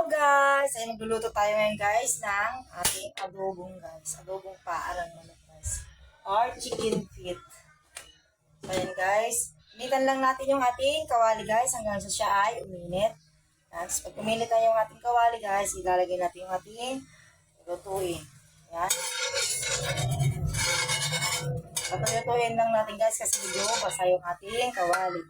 Guys! Ay magluluto tayo ngayon guys ng ating adobong guys. Adobong paalang manok guys. Or chicken feet. So ayan guys. Initan lang natin yung ating kawali guys hanggang sa siya ay uminit. Tapos pag uminit na yung ating kawali guys, ilalagay natin yung ating lutuin. Ayan. Patuloy-tuloyin lang natin guys kasi medyo basa yung ating kawali.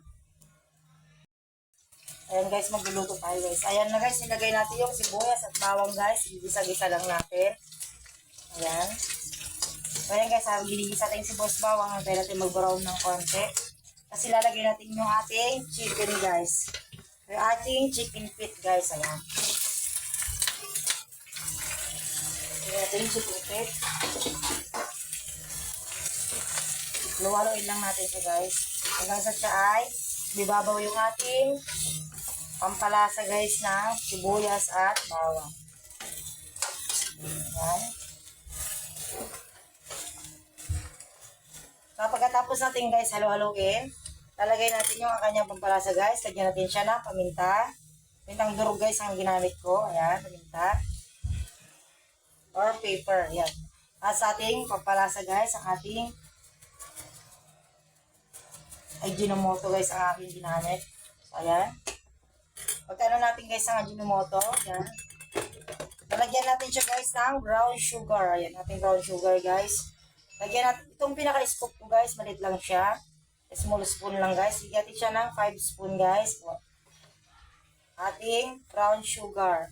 Ayan guys, magluluto tayo guys. Ayan na guys, nilagay natin yung sibuyas at bawang guys. Gisa-gisa lang natin. Ayan. So ayan guys, ginigisa natin yung sibuyas bawang. Antay natin mag-brown ng konti. Kasi lalagay natin yung ating chicken guys. Yung ating chicken feet guys. Ayan. Lalagay natin yung chicken feet. Luwaluin lang natin siya guys. Hanggang sa siya ay bibabaw yung ating pampalasa guys ng sibuyas at bawang. Ayan. So, pagkatapos natin guys halo-haloin, lalagay natin yung kanyang pampalasa guys. Lagyan natin siya ng paminta. Pamintang durog guys ang ginamit ko. Ayan, paminta. Or pepper. Ayan. At sa ating pampalasa guys, ang ating Ajinomoto guys ang aking ginamit. So, ayan. Pagkano natin guys ang Ajinomoto, yan. Lalagyan natin siya guys ng brown sugar. Ayan, ating brown sugar guys. Lagyan natin, itong pinaka-scoop ko guys, maliit lang siya. Small spoon lang guys. Lagyan natin siya ng 5 spoon guys. Ating brown sugar.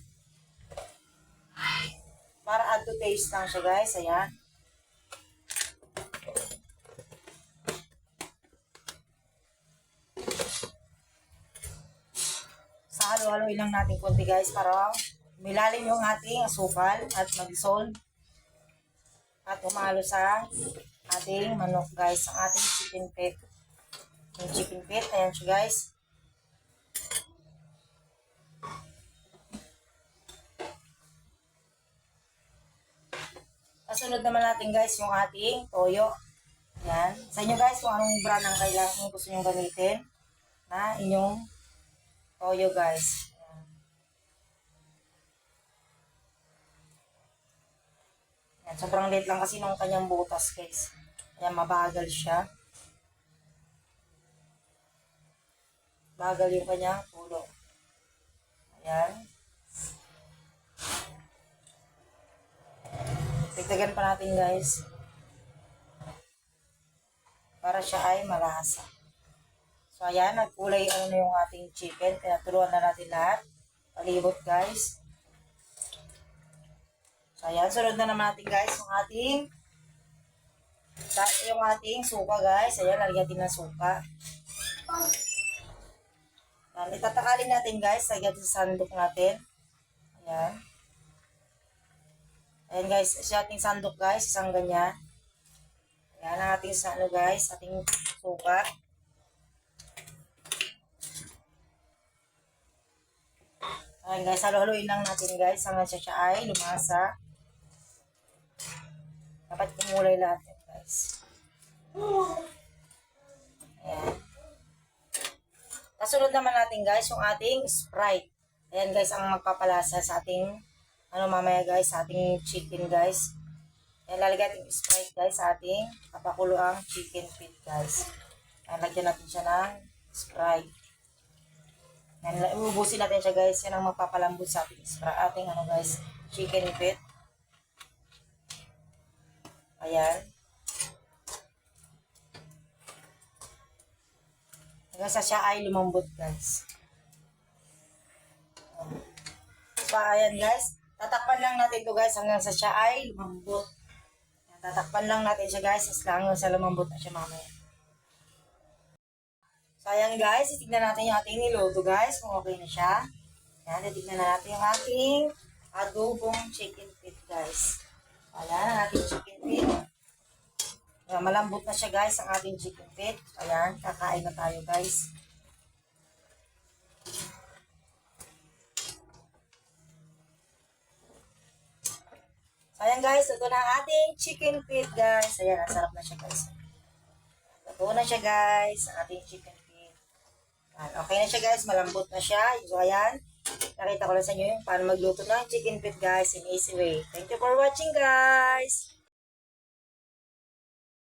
Para add to taste lang siya guys, ayan. Halo-haloin lang natin konti guys para milalim yung ating asukal at mag-dissolve at umalo sa ating manok guys, ang ating chicken feet. Yung chicken feet, ayan siya guys. Kasunod naman natin guys yung ating toyo. Ayan. Sa inyo guys kung anong brand ang kailangan gusto nyo gamitin na inyong toyo guys. Ayan. Ayan, sobrang late lang kasi nung kanyang butas guys. Ayan, mabagal siya. Bagal yung kanyang tulo. Ayan. Tigdagan pa natin guys. Para siya ay malasa. So, ayan, nagkulay ano na yung ating chicken. Kaya tuluan na natin lahat. Palibot, guys. So, ayan, sunod na naman natin, guys, yung ating suka, guys. Ayan, lalagyan natin ng suka. Ayan, itatakalin natin, guys. Lagyan sa sandok natin. Ayan. Ayan, guys, sa ating sandok, guys. Isang ganyan. Ayan, ang ating guys, ating suka. Ayan guys, halo-haloin lang natin guys hanggang siya ay lumasa. Dapat kumulay lahat yan guys. Ayan. Kasunod naman natin guys yung ating Sprite. Ayan guys ang magpapalasa sa ating mamaya guys sa ating chicken guys. Ayan, lalagyan natin Sprite guys sa ating kapakuloang chicken feet guys. Ayan, lagyan natin siya ng Sprite. Yan, ubusin natin siya guys. Yan ang magpapalambot sa ating guys, chicken feet. Ayan. Hanggang sa siya ay lumambot guys. So ayan guys. Tatakpan lang natin to guys hanggang sa siya ay lumambot. Yan, tatakpan lang natin siya guys. Hanggang sa lumambot na siya mamaya. So, ayan guys, titignan natin yung ating niluto guys, kung okay na siya. Ayan, titignan na natin yung ating adobong chicken feet guys. Ayan, ang ating chicken feet. Ayan, malambot na siya guys, ang ating chicken feet. Ayan, kakain na tayo guys. So, ayan guys, ito na ang ating chicken feet guys. Ayan, ang sarap na siya guys. Ito na siya guys, ang ating chicken feet. Okay na siya guys, malambot na siya. So ayan, Nakita ko lang sa inyo yung paano magluto ng chicken feet guys in easy way. Thank you for watching guys!